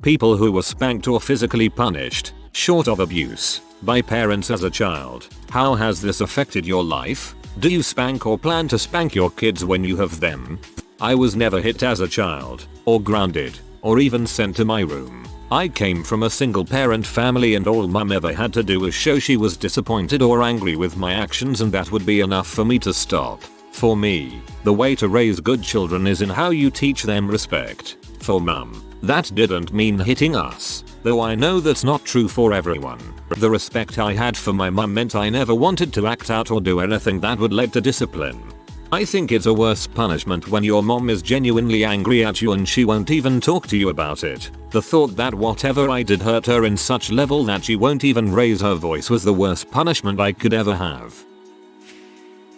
People who were spanked or physically punished, short of abuse, by parents as a child. How has this affected your life? Do you spank or plan to spank your kids when you have them? I was never hit as a child, or grounded, or even sent to my room. I came from a single parent family and all mum ever had to do was show she was disappointed or angry with my actions, and that would be enough for me to stop. For me, the way to raise good children is in how you teach them respect. For mum, that didn't mean hitting us, though I know that's not true for everyone. The respect I had for my mum meant I never wanted to act out or do anything that would lead to discipline. I think it's a worse punishment when your mom is genuinely angry at you and she won't even talk to you about it. The thought that whatever I did hurt her in such level that she won't even raise her voice was the worst punishment I could ever have.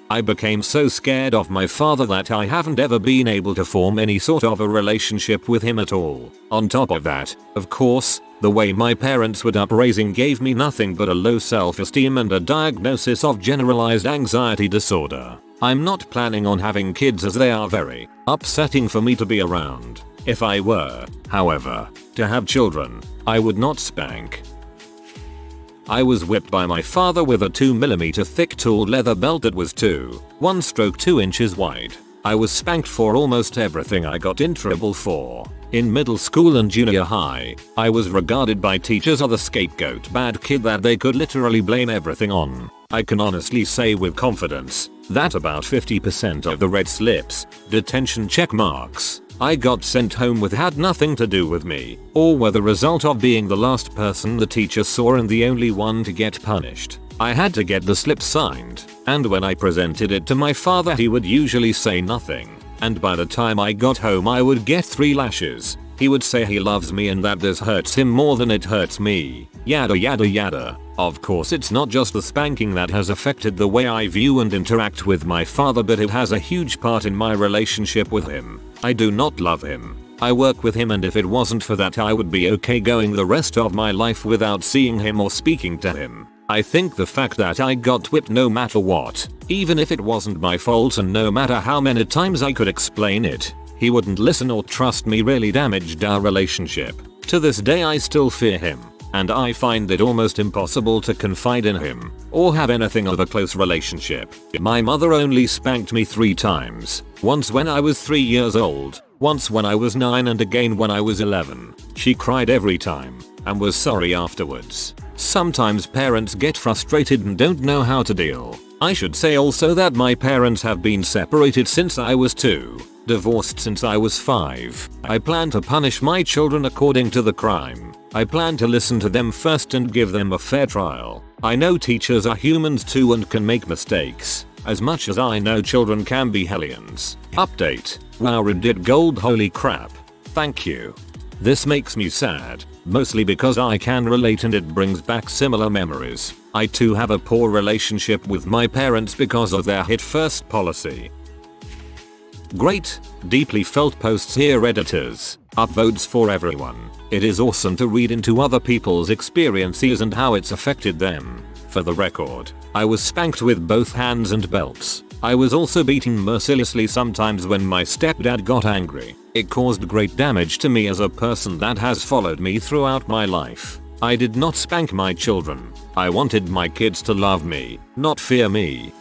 I became so scared of my father that I haven't ever been able to form any sort of a relationship with him at all. On top of that, of course, the way my parents were upraising gave me nothing but a low self-esteem and a diagnosis of generalized anxiety disorder. I'm not planning on having kids as they are very upsetting for me to be around. If I were, however, to have children, I would not spank. I was whipped by my father with a 2mm thick tool leather belt that was 1 inches wide. I was spanked for almost everything I got in trouble for. In middle school and junior high, I was regarded by teachers as the scapegoat bad kid that they could literally blame everything on. I can honestly say with confidence that about 50% of the red slips, detention check marks, I got sent home with had nothing to do with me, or were the result of being the last person the teacher saw and the only one to get punished. I had to get the slip signed, and when I presented it to my father he would usually say nothing, and by the time I got home I would get 3 lashes. He would say he loves me and that this hurts him more than it hurts me, yada yada yada. Of course it's not just the spanking that has affected the way I view and interact with my father, but it has a huge part in my relationship with him. I do not love him. I work with him, and if it wasn't for that I would be okay going the rest of my life without seeing him or speaking to him. I think the fact that I got whipped no matter what, even if it wasn't my fault and no matter how many times I could explain it, he wouldn't listen or trust me, really damaged our relationship. To this day I still fear him, and I find it almost impossible to confide in him or have anything of a close relationship. My mother only spanked me 3 times, once when I was 3 years old, once when I was 9, and again when I was 11. She cried every time and was sorry afterwards. Sometimes parents get frustrated and don't know how to deal. I should say also that my parents have been separated since I was 2. Divorced since I was 5. I plan to punish my children according to the crime. I plan to listen to them first and give them a fair trial. I know teachers are humans too and can make mistakes, as much as I know children can be hellions. Update. Wow, Reddit gold, holy crap. Thank you. This makes me sad, mostly because I can relate and it brings back similar memories. I too have a poor relationship with my parents because of their hit first policy. Great, deeply felt posts here, editors. Upvotes for everyone. It is awesome to read into other people's experiences and how it's affected them. For the record, I was spanked with both hands and belts. I was also beaten mercilessly sometimes when my stepdad got angry. It caused great damage to me as a person that has followed me throughout my life. I did not spank my children. I wanted my kids to love me, not fear me.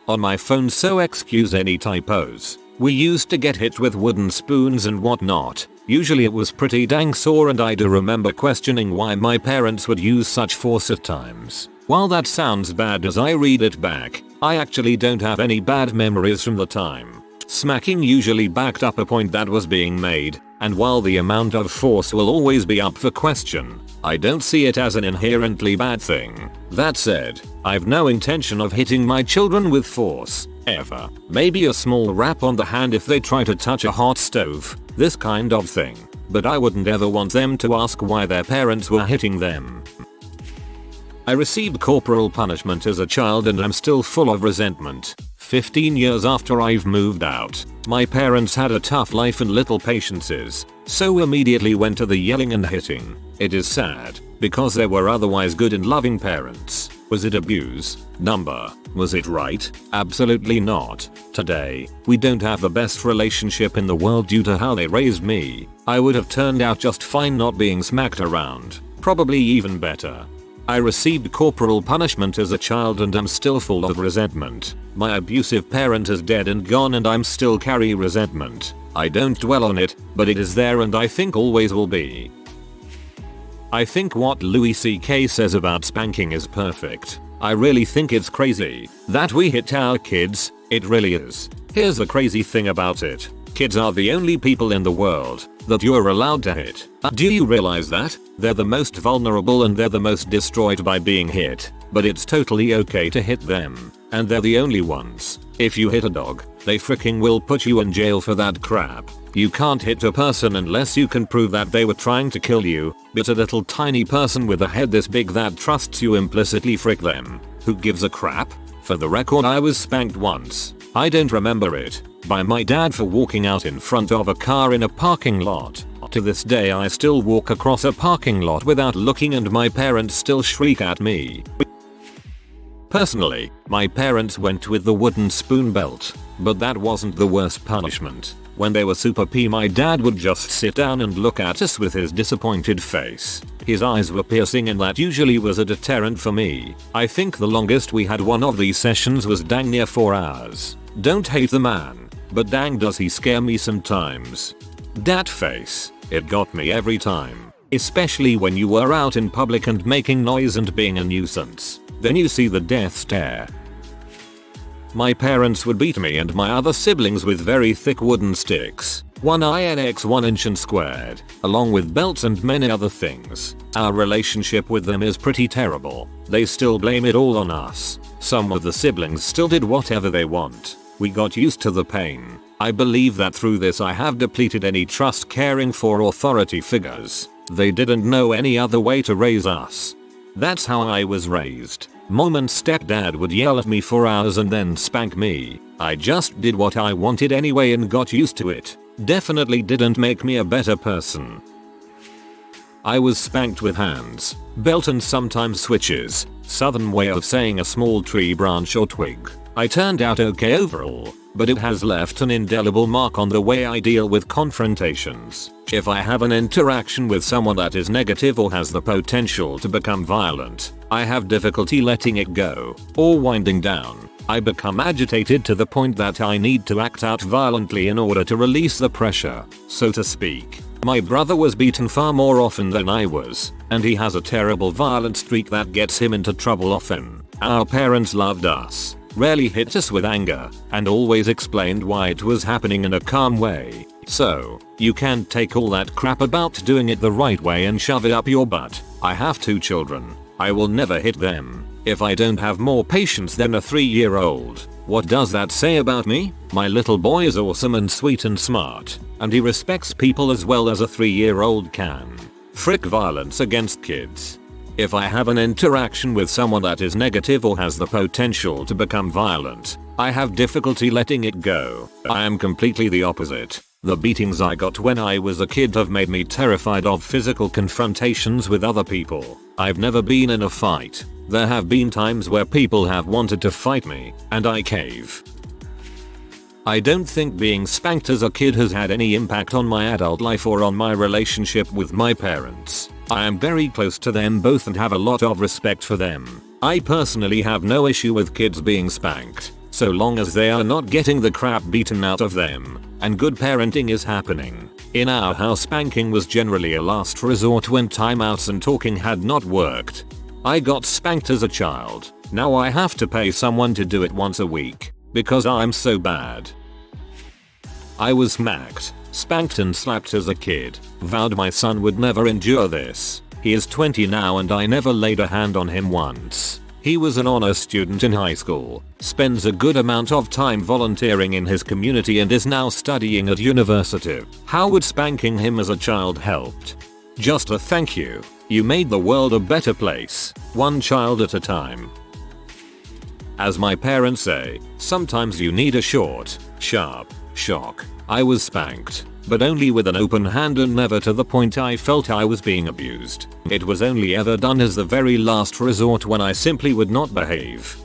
On my phone, so excuse any typos. We used to get hit with wooden spoons and whatnot. Usually it was pretty dang sore, and I do remember questioning why my parents would use such force at times. While that sounds bad as I read it back, I actually don't have any bad memories from the time. Smacking usually backed up a point that was being made, and while the amount of force will always be up for question, I don't see it as an inherently bad thing. That said, I've no intention of hitting my children with force, ever. Maybe a small rap on the hand if they try to touch a hot stove, this kind of thing. But I wouldn't ever want them to ask why their parents were hitting them. I received corporal punishment as a child and I'm still full of resentment. 15 years after I've moved out, my parents had a tough life and little patiences, so immediately went to the yelling and hitting. It is sad, because they were otherwise good and loving parents. Was it abuse? Number. Was it right? Absolutely not. Today, we don't have the best relationship in the world due to how they raised me. I would have turned out just fine not being smacked around. Probably even better. I received corporal punishment as a child and am still full of resentment. My abusive parent is dead and gone and I'm still carry resentment. I don't dwell on it, but it is there and I think always will be. I think what Louis C.K. says about spanking is perfect. I really think it's crazy that we hit our kids. It really is. Here's the crazy thing about it. Kids are the only people in the world that you're allowed to hit. Do you realize that? They're the most vulnerable and they're the most destroyed by being hit. But it's totally okay to hit them. And they're the only ones. If you hit a dog, they freaking will put you in jail for that crap. You can't hit a person unless you can prove that they were trying to kill you, but a little tiny person with a head this big that trusts you implicitly, frick them. Who gives a crap? For the record, I was spanked once. I don't remember it. By my dad for walking out in front of a car in a parking lot. To this day I still walk across a parking lot without looking and my parents still shriek at me. Personally, my parents went with the wooden spoon belt, but that wasn't the worst punishment. When they were super P, my dad would just sit down and look at us with his disappointed face. His eyes were piercing and that usually was a deterrent for me. I think the longest we had one of these sessions was dang near 4 hours. Don't hate the man, but dang does he scare me sometimes. Dat face, it got me every time. Especially when you were out in public and making noise and being a nuisance. Then you see the death stare. My parents would beat me and my other siblings with very thick wooden sticks, 1 1 inch and squared, along with belts and many other things. Our relationship with them is pretty terrible. They still blame it all on us. Some of the siblings still did whatever they want. We got used to the pain. I believe that through this I have depleted any trust caring for authority figures. They didn't know any other way to raise us. That's how I was raised. Mom and stepdad would yell at me for hours and then spank me. I just did what I wanted anyway and got used to it. Definitely didn't make me a better person. I was spanked with hands, belt and sometimes switches, southern way of saying a small tree branch or twig. I turned out okay overall, but it has left an indelible mark on the way I deal with confrontations. If I have an interaction with someone that is negative or has the potential to become violent, I have difficulty letting it go or winding down. I become agitated to the point that I need to act out violently in order to release the pressure, so to speak. My brother was beaten far more often than I was, and he has a terrible violent streak that gets him into trouble often. Our parents loved us, rarely hit us with anger, and always explained why it was happening in a calm way. So, you can't take all that crap about doing it the right way and shove it up your butt. I have 2 children. I will never hit them. If I don't have more patience than a 3-year-old, what does that say about me? My little boy is awesome and sweet and smart, and he respects people as well as a 3-year-old can. Frick violence against kids. If I have an interaction with someone that is negative or has the potential to become violent, I have difficulty letting it go. I am completely the opposite. The beatings I got when I was a kid have made me terrified of physical confrontations with other people. I've never been in a fight. There have been times where people have wanted to fight me, and I cave. I don't think being spanked as a kid has had any impact on my adult life or on my relationship with my parents. I am very close to them both and have a lot of respect for them. I personally have no issue with kids being spanked, so long as they are not getting the crap beaten out of them, and good parenting is happening. In our house, spanking was generally a last resort when timeouts and talking had not worked. I got spanked as a child. Now I have to pay someone to do it once a week, because I'm so bad. I was smacked, spanked and slapped as a kid. Vowed my son would never endure this. He is 20 now and I never laid a hand on him once. He was an honor student in high school, spends a good amount of time volunteering in his community and is now studying at university. How would spanking him as a child helped? Just a thank you. You made the world a better place, one child at a time. As my parents say, sometimes you need a short, sharp shock. I was spanked. but only with an open hand and never to the point I felt I was being abused. It was only ever done as the very last resort when I simply would not behave.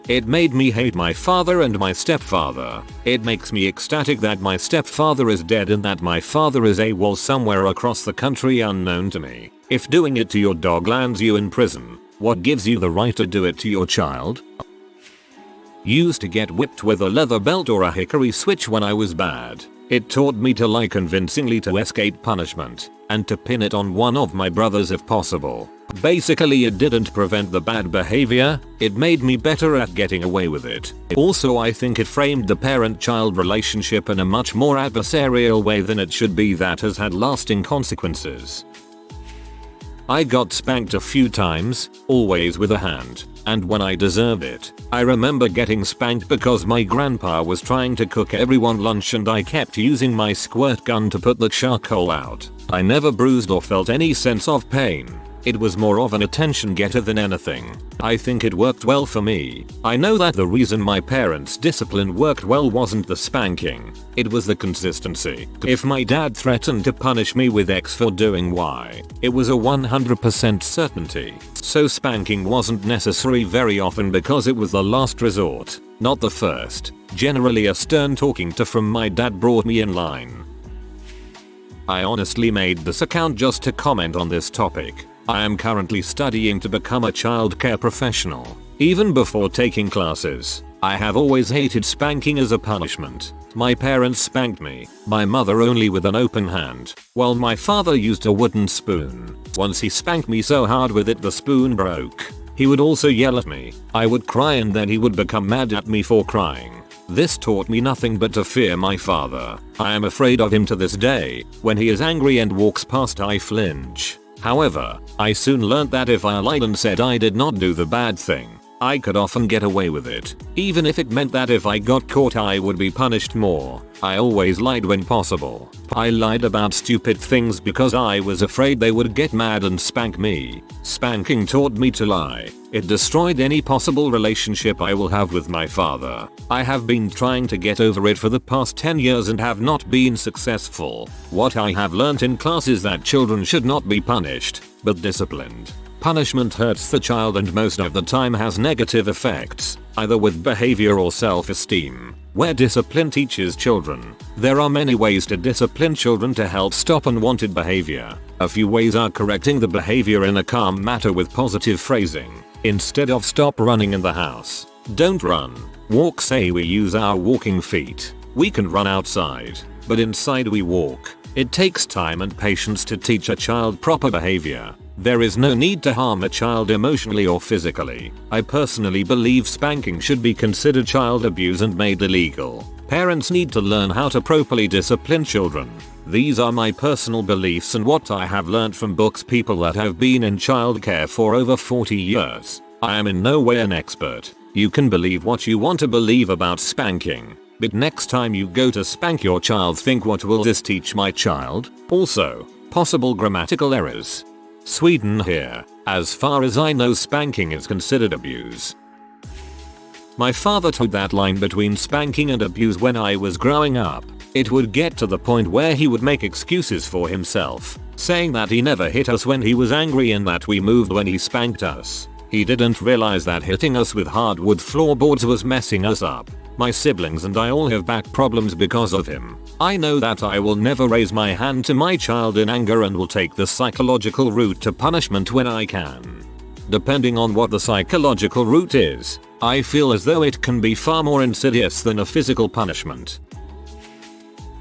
It made me hate my father and my stepfather. It makes me ecstatic that my stepfather is dead and that my father is AWOL somewhere across the country unknown to me. If doing it to your dog lands you in prison, what gives you the right to do it to your child? Used to get whipped with a leather belt or a hickory switch when I was bad. It taught me to lie convincingly to escape punishment, and to pin it on one of my brothers if possible. Basically it didn't prevent the bad behavior, it made me better at getting away with it. Also I think it framed the parent-child relationship in a much more adversarial way than it should be that has had lasting consequences. I got spanked a few times, always with a hand, and when I deserved it. I remember getting spanked because my grandpa was trying to cook everyone lunch and I kept using my squirt gun to put the charcoal out. I never bruised or felt any sense of pain. It was more of an attention getter than anything. I think it worked well for me. I know that the reason my parents' discipline worked well wasn't the spanking, it was the consistency. If my dad threatened to punish me with X for doing Y, it was a 100% certainty. So spanking wasn't necessary very often because it was the last resort, not the first. Generally a stern talking to from my dad brought me in line. I honestly made this account just to comment on this topic. I am currently studying to become a childcare professional. Even before taking classes, I have always hated spanking as a punishment. My parents spanked me, my mother only with an open hand, while my father used a wooden spoon. Once he spanked me so hard with it the spoon broke. He would also yell at me. I would cry and then he would become mad at me for crying. This taught me nothing but to fear my father. I am afraid of him to this day. When he is angry and walks past I flinch. However, I soon learned that if I lied and said I did not do the bad thing, I could often get away with it, even if it meant that if I got caught I would be punished more. I always lied when possible. I lied about stupid things because I was afraid they would get mad and spank me. Spanking taught me to lie. It destroyed any possible relationship I will have with my father. I have been trying to get over it for the past 10 years and have not been successful. What I have learnt in class is that children should not be punished, but disciplined. Punishment hurts the child and most of the time has negative effects, either with behavior or self-esteem. Where discipline teaches children. There are many ways to discipline children to help stop unwanted behavior. A few ways are correcting the behavior in a calm manner with positive phrasing. Instead of stop running in the house, don't run. Walk, say we use our walking feet. We can run outside, but inside we walk. It takes time and patience to teach a child proper behavior. There is no need to harm a child emotionally or physically. I personally believe spanking should be considered child abuse and made illegal. Parents need to learn how to properly discipline children. These are my personal beliefs and what I have learned from books, people that have been in childcare for over 40 years. I am in no way an expert. You can believe what you want to believe about spanking. But next time you go to spank your child, think, what will this teach my child? Also, possible grammatical errors. Sweden here. As far as I know, spanking is considered abuse. My father towed that line between spanking and abuse when I was growing up. It would get to the point where he would make excuses for himself, saying that he never hit us when he was angry and that we moved when he spanked us. He didn't realize that hitting us with hardwood floorboards was messing us up. My siblings and I all have back problems because of him. I know that I will never raise my hand to my child in anger and will take the psychological route to punishment when I can. Depending on what the psychological route is, I feel as though it can be far more insidious than a physical punishment.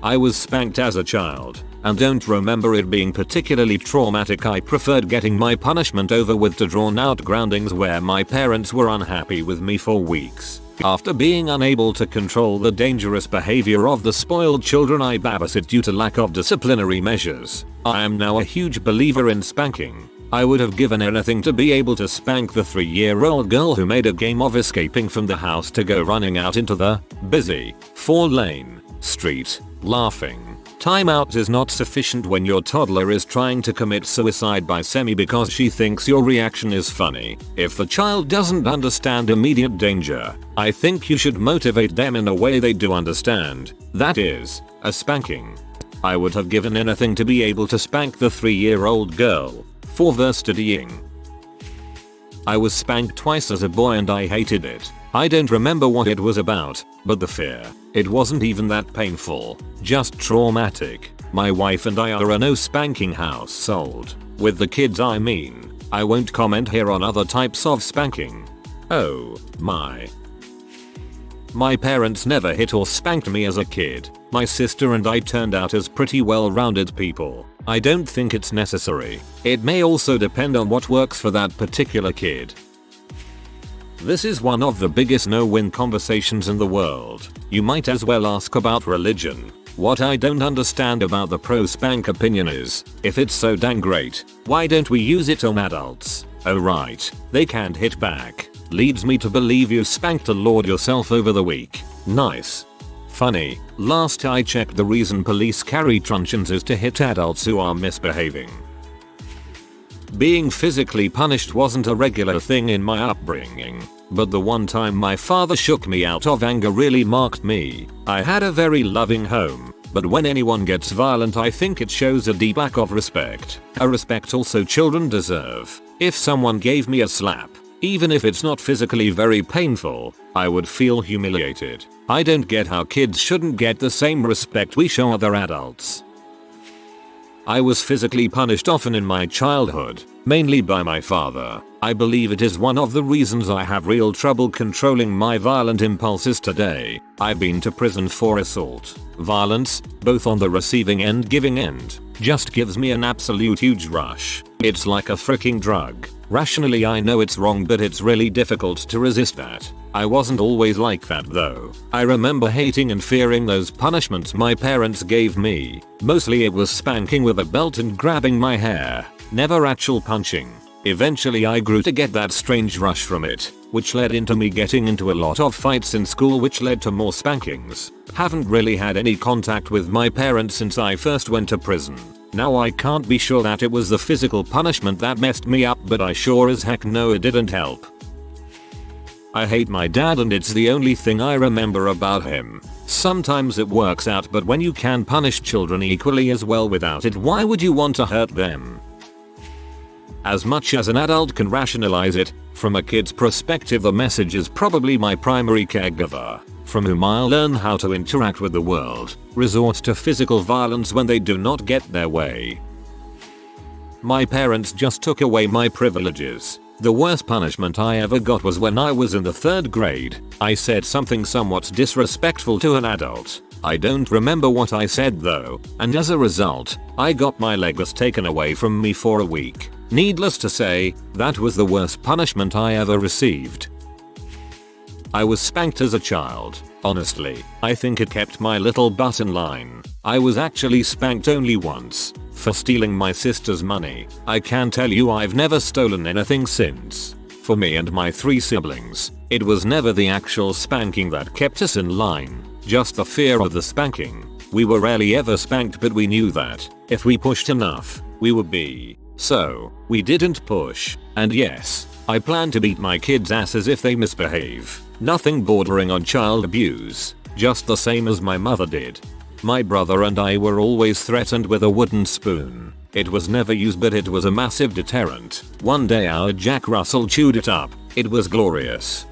I was spanked as a child, and don't remember it being particularly traumatic. I preferred getting my punishment over with to drawn out groundings where my parents were unhappy with me for weeks. After being unable to control the dangerous behavior of the spoiled children I babysit due to lack of disciplinary measures, I am now a huge believer in spanking. I would have given anything to be able to spank the 3-year-old girl who made a game of escaping from the house to go running out into the busy 4-lane street, laughing. Timeout is not sufficient when your toddler is trying to commit suicide by semi because she thinks your reaction is funny. If the child doesn't understand immediate danger, I think you should motivate them in a way they do understand. That is, a spanking. I would have given anything to be able to spank the 3-year-old girl for studying. I was spanked twice as a boy and I hated it. I don't remember what it was about, but the fear. It wasn't even that painful, just traumatic. My wife and I are a no-spanking household. With the kids I mean. I won't comment here on other types of spanking. Oh my. My parents never hit or spanked me as a kid. My sister and I turned out as pretty well-rounded people. I don't think it's necessary. It may also depend on what works for that particular kid. This is one of the biggest no-win conversations in the world. You might as well ask about religion. What I don't understand about the pro-spank opinion is, if it's so dang great, why don't we use it on adults? Oh right, they can't hit back. Leads me to believe you spanked a lord yourself over the week. Nice. Funny, last I checked the reason police carry truncheons is to hit adults who are misbehaving. Being physically punished wasn't a regular thing in my upbringing, but the one time my father shook me out of anger really marked me. I had a very loving home, but when anyone gets violent I think it shows a deep lack of respect. A respect also children deserve. If someone gave me a slap, even if it's not physically very painful, I would feel humiliated. I don't get how kids shouldn't get the same respect we show other adults. I was physically punished often in my childhood, mainly by my father. I believe it is one of the reasons I have real trouble controlling my violent impulses today. I've been to prison for assault. Violence, both on the receiving and giving end, just gives me an absolute huge rush. It's like a freaking drug. Rationally I know it's wrong, but it's really difficult to resist that. I wasn't always like that though. I remember hating and fearing those punishments my parents gave me. Mostly it was spanking with a belt and grabbing my hair, never actual punching. Eventually I grew to get that strange rush from it, which led into me getting into a lot of fights in school, which led to more spankings. Haven't really had any contact with my parents since I first went to prison. Now I can't be sure that it was the physical punishment that messed me up, but I sure as heck know it didn't help. I hate my dad and it's the only thing I remember about him. Sometimes it works out, but when you can punish children equally as well without it, why would you want to hurt them? As much as an adult can rationalize it, from a kid's perspective the message is probably my primary caregiver, from whom I'll learn how to interact with the world, resort to physical violence when they do not get their way. My parents just took away my privileges. The worst punishment I ever got was when I was in the 3rd grade. I said something somewhat disrespectful to an adult. I don't remember what I said though, and as a result, I got my legs taken away from me for a week. Needless to say, that was the worst punishment I ever received. I was spanked as a child. Honestly, I think it kept my little butt in line. I was actually spanked only once, for stealing my sister's money. I can tell you I've never stolen anything since. For me and my 3 siblings, it was never the actual spanking that kept us in line, just the fear of the spanking. We were rarely ever spanked, but we knew that, if we pushed enough, we would be. So, we didn't push. And yes, I plan to beat my kids' asses if they misbehave. Nothing bordering on child abuse, just the same as my mother did. My brother and I were always threatened with a wooden spoon. It was never used, but it was a massive deterrent. One day our Jack Russell chewed it up. It was glorious.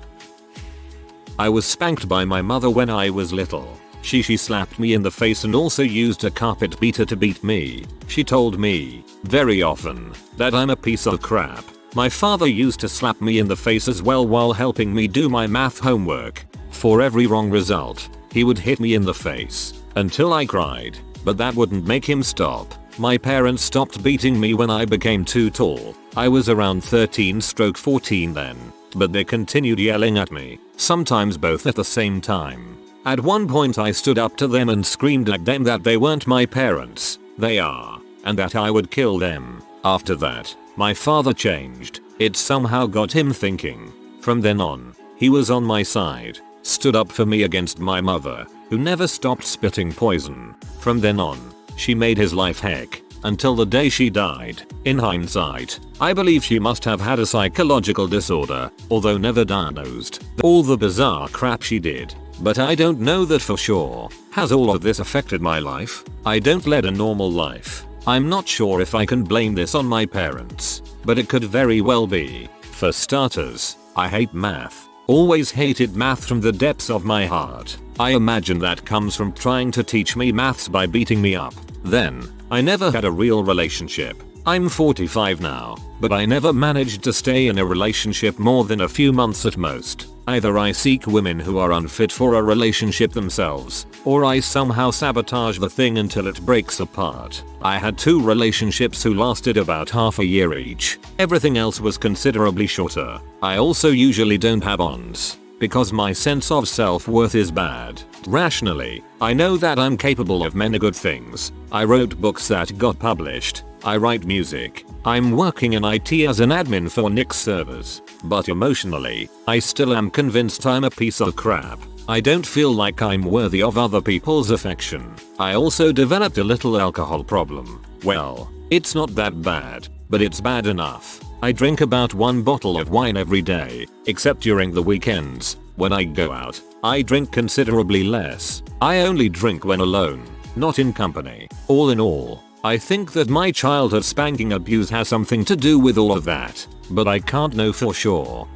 I was spanked by my mother when I was little. She slapped me in the face and also used a carpet beater to beat me. She told me, very often, that I'm a piece of crap. My father used to slap me in the face as well while helping me do my math homework. For every wrong result, he would hit me in the face, until I cried, but that wouldn't make him stop. My parents stopped beating me when I became too tall. I was around 13-14 then, but they continued yelling at me, sometimes both at the same time. At one point I stood up to them and screamed at them that they weren't my parents, they are, and that I would kill them. After that, my father changed. It somehow got him thinking. From then on, he was on my side, stood up for me against my mother, who never stopped spitting poison. From then on, She made his life heck until the day she died. In hindsight, I believe she must have had a psychological disorder, although never diagnosed. All the bizarre crap she did. But I don't know that for sure. Has all of this affected my life? I don't lead a normal life. I'm not sure if I can blame this on my parents, but it could very well be. For starters, I hate math. Always hated math from the depths of my heart. I imagine that comes from trying to teach me maths by beating me up. Then, I never had a real relationship. I'm 45 now, but I never managed to stay in a relationship more than a few months at most. Either I seek women who are unfit for a relationship themselves, or I somehow sabotage the thing until it breaks apart. I had 2 relationships who lasted about half a year each. Everything else was considerably shorter. I also usually don't have bonds, because my sense of self-worth is bad. Rationally, I know that I'm capable of many good things. I wrote books that got published. I write music. I'm working in IT as an admin for Nick's servers. But emotionally, I still am convinced I'm a piece of crap. I don't feel like I'm worthy of other people's affection. I also developed a little alcohol problem. Well, it's not that bad, but it's bad enough. I drink about 1 bottle of wine every day, except during the weekends. When I go out, I drink considerably less. I only drink when alone, not in company. All in all, I think that my childhood spanking abuse has something to do with all of that, but I can't know for sure.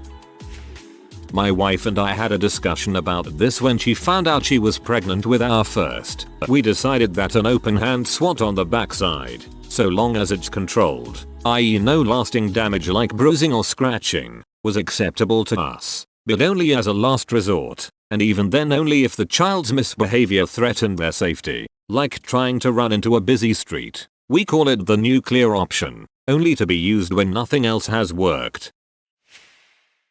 My wife and I had a discussion about this when she found out she was pregnant with our first. We decided that an open hand swat on the backside, so long as it's controlled, i.e. no lasting damage like bruising or scratching, was acceptable to us, but only as a last resort, and even then only if the child's misbehavior threatened their safety, like trying to run into a busy street. We call it the nuclear option, only to be used when nothing else has worked.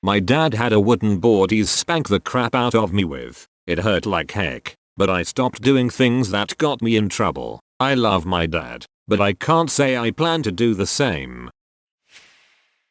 My dad had a wooden board he's spanked the crap out of me with. It hurt like heck, but I stopped doing things that got me in trouble. I love my dad, but I can't say I plan to do the same.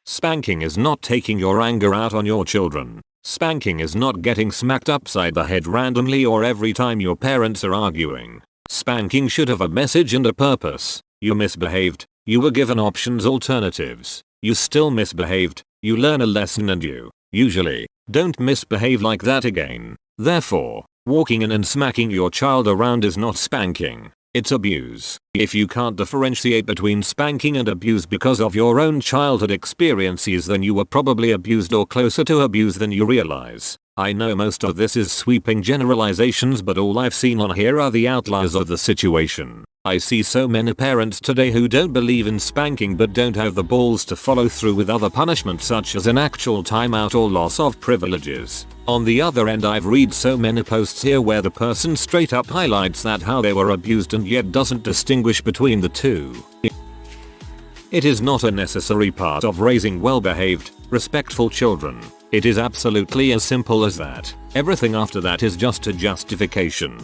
Spanking is not taking your anger out on your children. Spanking is not getting smacked upside the head randomly or every time your parents are arguing. Spanking should have a message and a purpose. You misbehaved. You were given options, alternatives. You still misbehaved. You learn a lesson and you, usually, don't misbehave like that again. Therefore, walking in and smacking your child around is not spanking. It's abuse. If you can't differentiate between spanking and abuse because of your own childhood experiences, then you were probably abused or closer to abuse than you realize. I know most of this is sweeping generalizations, but all I've seen on here are the outliers of the situation. I see so many parents today who don't believe in spanking but don't have the balls to follow through with other punishments such as an actual timeout or loss of privileges. On the other end, I've read so many posts here where the person straight up highlights that how they were abused and yet doesn't distinguish between the two. It is not a necessary part of raising well-behaved, respectful children. It is absolutely as simple as that. Everything after that is just a justification.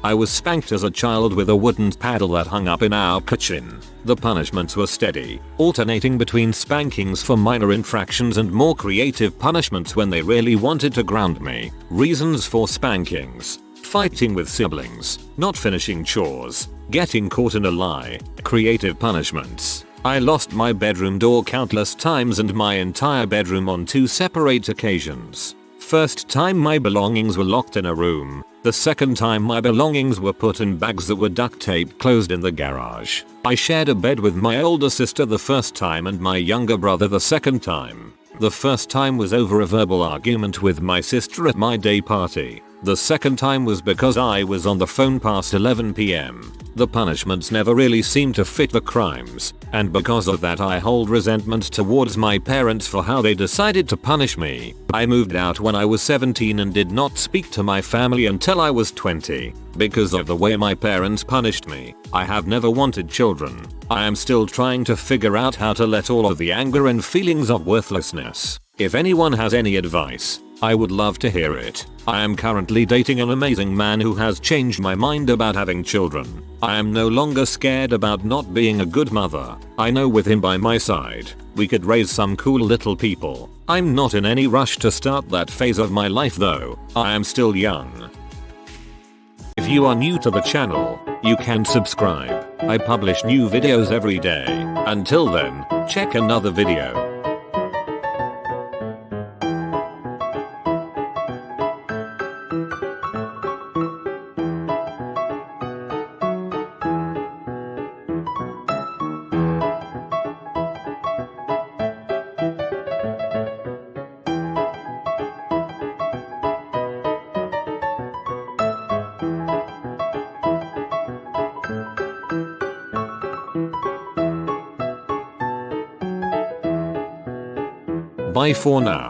I was spanked as a child with a wooden paddle that hung up in our kitchen. The punishments were steady, alternating between spankings for minor infractions and more creative punishments when they really wanted to ground me. Reasons for spankings: fighting with siblings, not finishing chores, getting caught in a lie. Creative punishments: I lost my bedroom door countless times and my entire bedroom on 2 separate occasions. First time my belongings were locked in a room. The second time my belongings were put in bags that were duct taped closed in the garage. I shared a bed with my older sister the first time and my younger brother the second time. The first time was over a verbal argument with my sister at my day party. The second time was because I was on the phone past 11 PM. The punishments never really seemed to fit the crimes, and because of that I hold resentment towards my parents for how they decided to punish me. I moved out when I was 17 and did not speak to my family until I was 20. Because of the way my parents punished me, I have never wanted children. I am still trying to figure out how to let all of the anger and feelings of worthlessness. If anyone has any advice, I would love to hear it. I am currently dating an amazing man who has changed my mind about having children. I am no longer scared about not being a good mother. I know with him by my side, we could raise some cool little people. I'm not in any rush to start that phase of my life though. I am still young. If you are new to the channel, you can subscribe. I publish new videos every day. Until then, check another video. Bye for now.